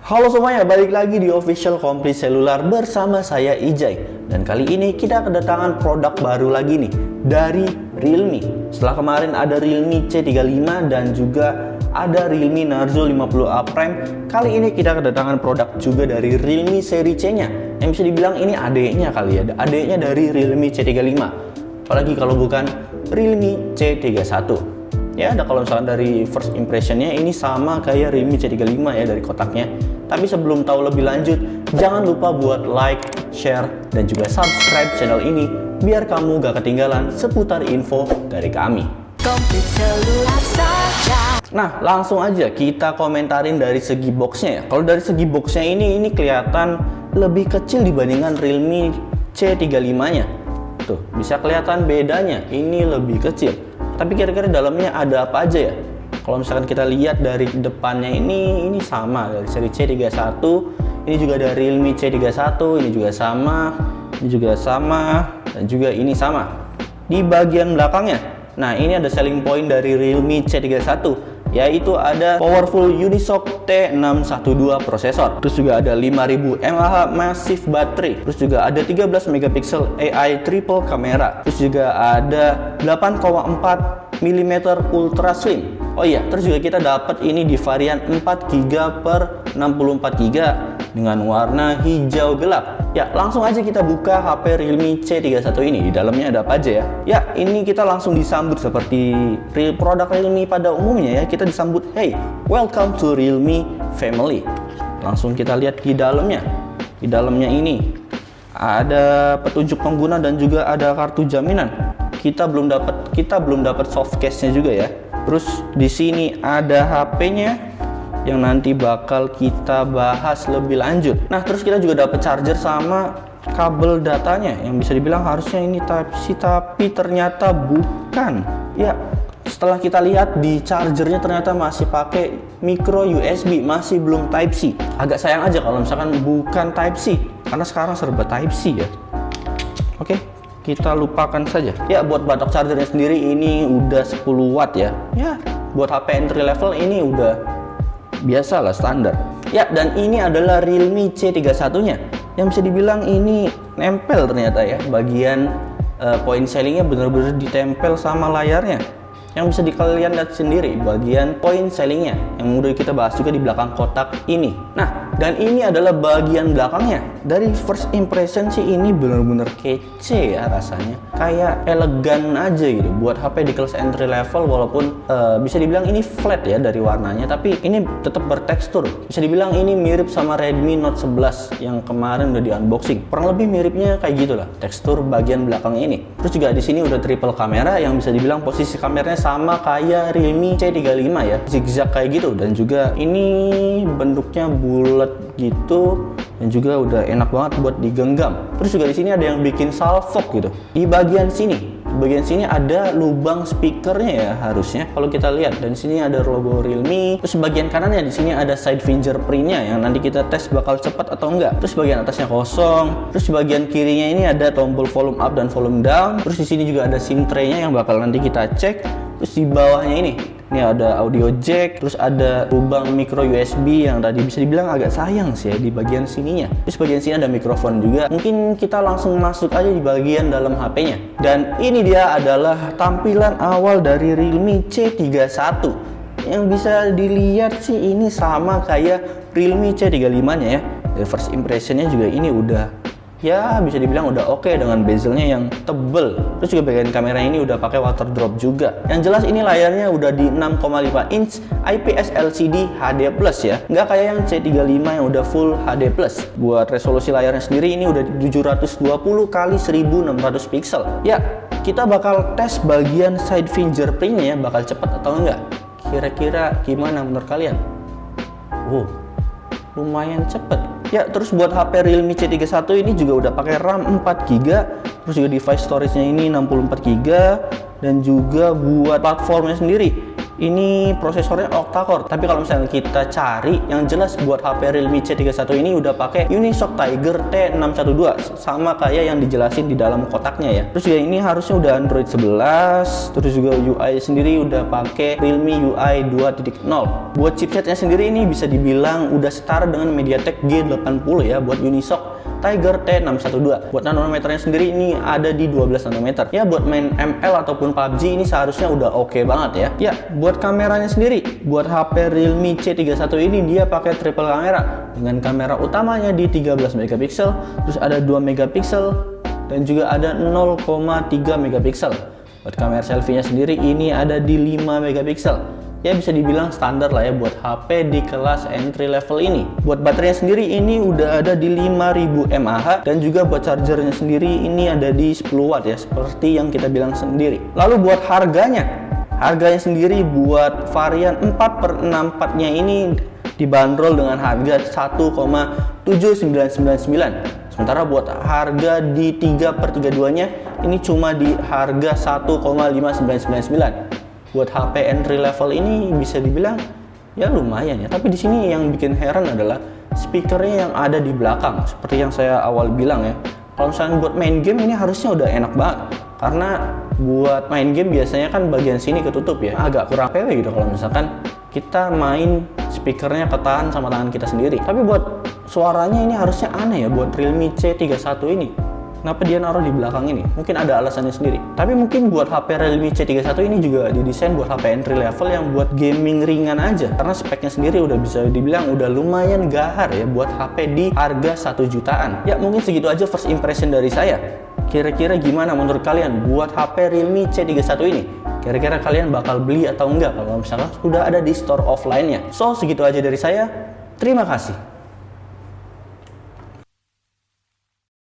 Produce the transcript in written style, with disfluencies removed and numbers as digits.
Halo semuanya, balik lagi di Official Komplit Selular bersama saya Ijay. Dan kali ini kita kedatangan produk baru lagi nih dari Realme. Setelah kemarin ada Realme C35 dan juga ada Realme Narzo 50A Prime, kali ini kita kedatangan produk juga dari Realme seri C-nya. Yang bisa dibilang ini adeknya kali ya, adeknya dari Realme C35. Apalagi kalau bukan Realme C31. Ya, ada kalau misalkan dari first impressionnya ini sama kayak Realme C35 ya dari kotaknya. Tapi sebelum tahu lebih lanjut, jangan lupa buat like, share, dan juga subscribe channel ini biar kamu gak ketinggalan seputar info dari kami. Nah, langsung aja kita komentarin dari segi boxnya ya. Kalau dari segi boxnya ini kelihatan lebih kecil dibandingkan Realme C35-nya. Tuh, bisa kelihatan bedanya, ini lebih kecil. Tapi kira-kira dalamnya ada apa aja ya? Kalau misalkan kita lihat dari depannya ini sama dari seri C31, ini juga dari Realme C31, ini juga sama, dan juga ini sama. Di bagian belakangnya, nah ini ada selling point dari Realme C31, yaitu ada powerful Unisoc T612 prosesor. Terus juga ada 5000 mAh massive battery. Terus juga ada 13 megapiksel AI triple kamera. Terus juga ada 8,4 mm ultra slim. Oh iya, terus juga kita dapat ini di varian 4GB per 64GB dengan warna hijau gelap. Ya, langsung aja kita buka HP Realme C31 ini. Di dalamnya ada apa aja ya? Ya, ini kita langsung disambut seperti produk Realme pada umumnya ya. Kita disambut, "Hey, welcome to Realme family." Langsung kita lihat di dalamnya. Di dalamnya ini ada petunjuk pengguna dan juga ada kartu jaminan. Kita belum dapat soft case-nya juga ya. Terus di sini ada HP-nya yang nanti bakal kita bahas lebih lanjut. Nah, terus kita juga dapat charger sama kabel datanya yang bisa dibilang harusnya ini Type-C tapi ternyata bukan. Ya, setelah kita lihat di chargernya ternyata masih pakai micro USB, masih belum Type-C. Agak sayang aja kalau misalkan bukan Type-C karena sekarang serba Type-C ya. Oke, kita lupakan saja. Ya, buat batok chargernya sendiri ini udah 10 watt ya. Ya, buat HP entry level ini udah biasa lah, standar. Ya, dan ini adalah Realme C31-nya. Yang bisa dibilang ini nempel ternyata ya. Bagian point sellingnya bener-bener ditempel sama layarnya. Yang bisa kalian lihat sendiri bagian point sellingnya yang udah kita bahas juga di belakang kotak ini. Nah, dan ini adalah bagian belakangnya. Dari first impression sih ini bener-bener kece ya rasanya. Kayak elegan aja gitu buat HP di kelas entry level, walaupun bisa dibilang ini flat ya dari warnanya, tapi ini tetap bertekstur. Bisa dibilang ini mirip sama Redmi Note 11 yang kemarin udah di unboxing. Kurang lebih miripnya kayak gitulah tekstur bagian belakang ini. Terus juga di sini udah triple kamera yang bisa dibilang posisi kameranya sama kayak Realme C35 ya, zigzag kayak gitu, dan juga ini bentuknya bulat gitu dan juga udah enak banget buat digenggam. Terus juga di sini ada yang bikin salvo gitu. Di bagian sini ada lubang speakernya ya harusnya kalau kita lihat, dan di sini ada logo Realme. Terus bagian kanannya di sini ada side fingerprintnya yang nanti kita tes bakal cepat atau enggak. Terus bagian atasnya kosong. Terus bagian kirinya ini ada tombol volume up dan volume down. Terus di sini juga ada SIM tray-nya yang bakal nanti kita cek. Terus di bawahnya ini ada audio jack, terus ada lubang micro USB yang tadi bisa dibilang agak sayang sih ya di bagian sininya. Terus bagian sini ada mikrofon juga. Mungkin kita langsung masuk aja di bagian dalam HP-nya. Dan ini dia adalah tampilan awal dari Realme C31. Yang bisa dilihat sih ini sama kayak Realme C35-nya ya. Dari first impression-nya juga ini udah ya bisa dibilang udah oke dengan bezelnya yang tebel. Terus juga bagian kamera ini udah pakai water drop juga. Yang jelas ini layarnya udah di 6,5 inch IPS LCD HD+ ya. Nggak kayak yang C35 yang udah full HD+. Buat resolusi layarnya sendiri ini udah 720 x 1600 pixel. Ya, kita bakal tes bagian side fingerprintnya ya, bakal cepat atau enggak. Kira-kira gimana menurut kalian? Lumayan cepet. Ya, terus buat HP Realme C31 ini juga udah pakai RAM 4GB, terus juga device storage-nya ini 64GB, dan juga buat platformnya sendiri ini prosesornya octa-core. Tapi kalau misalnya kita cari yang jelas buat HP Realme C31 ini udah pakai Unisoc Tiger T612 sama kayak yang dijelasin di dalam kotaknya ya. Terus juga ini harusnya udah Android 11. Terus juga UI sendiri udah pakai Realme UI 2.0. Buat chipsetnya sendiri ini bisa dibilang udah setara dengan MediaTek G80 ya buat Unisoc Tiger T612. Buat nanometernya sendiri ini ada di 12 nanometer. Ya buat main ML ataupun PUBG ini seharusnya udah oke banget ya. Ya, buat kameranya sendiri, buat HP Realme C31 ini dia pakai triple kamera dengan kamera utamanya di 13 megapiksel, terus ada 2 megapiksel dan juga ada 0,3 megapiksel. Buat kamera selfie-nya sendiri ini ada di 5 megapiksel. Ya bisa dibilang standar lah ya buat HP di kelas entry level ini. Buat baterainya sendiri ini udah ada di 5000 mAh dan juga buat chargernya sendiri ini ada di 10 watt ya seperti yang kita bilang sendiri. Lalu buat harganya sendiri buat varian 4/64 nya ini dibanderol dengan harga 1,7999. Sementara buat harga di 3/32 nya ini cuma di harga 1,5999. Buat HP entry level ini bisa dibilang ya lumayan ya. Tapi di sini yang bikin heran adalah speakernya yang ada di belakang. Seperti yang saya awal bilang ya. Kalau misalnya buat main game ini harusnya udah enak banget. Karena buat main game biasanya kan bagian sini ketutup ya. Agak kurang PW gitu kalau misalkan kita main speakernya ketahan sama tangan kita sendiri. Tapi buat suaranya ini harusnya aneh ya buat Realme C31 ini. Kenapa dia naruh di belakang ini? Mungkin ada alasannya sendiri. Tapi mungkin buat HP Realme C31 ini juga didesain buat HP entry level yang buat gaming ringan aja. Karena speknya sendiri udah bisa dibilang udah lumayan gahar ya buat HP di harga 1 jutaan. Ya mungkin segitu aja first impression dari saya. Kira-kira gimana menurut kalian buat HP Realme C31 ini? Kira-kira kalian bakal beli atau enggak kalau misalnya sudah ada di store offline-nya? So segitu aja dari saya. Terima kasih.